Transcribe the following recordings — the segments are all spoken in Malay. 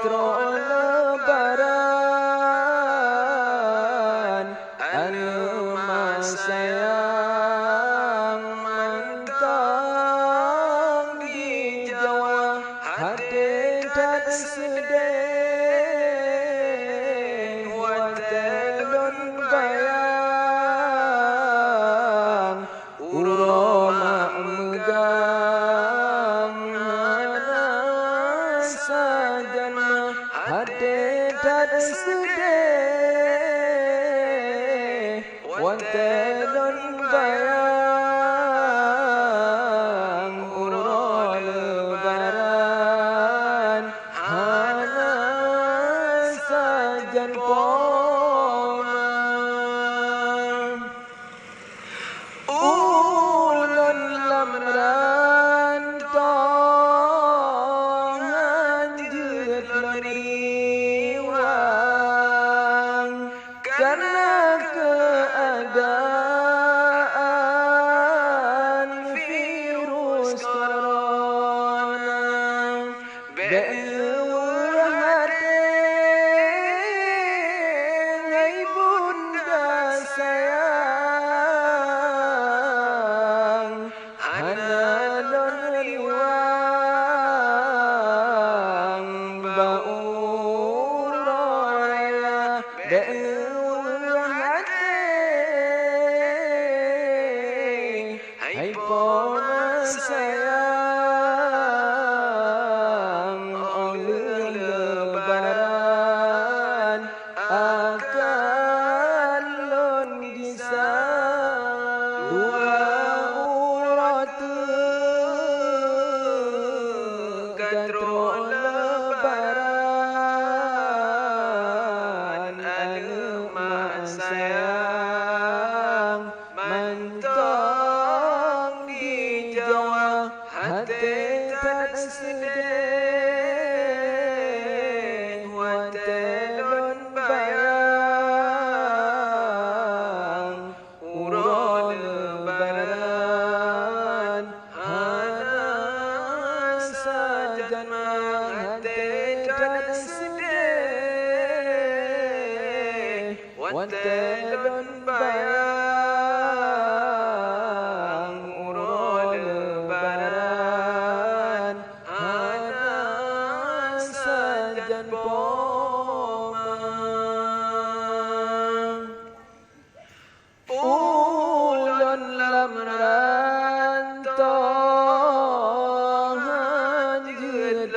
katro lebaran anu masayang mentang di Jawa hati dan sedih watelun bayang uroma megang sajana hati dan sedih watelun bayang uro lebaran hana sajan poma ulun lamran tong anjut leriwang karena keadaan virus corona beul hati ngai bunda sayang hana don riwang bauraya beul hati hai pona sayang oleh lebaran akan lon gisah dua urat katro lebaran anu masayang mentang di Jawa hati tak sedih watelun bayang uro lebaran hana sajana hati tak sedih watelun bayang uro lebaran hana sajan poma ulun lamran tong anjut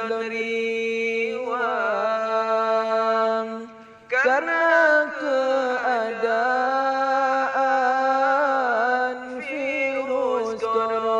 leriwang karena keadaan virus corona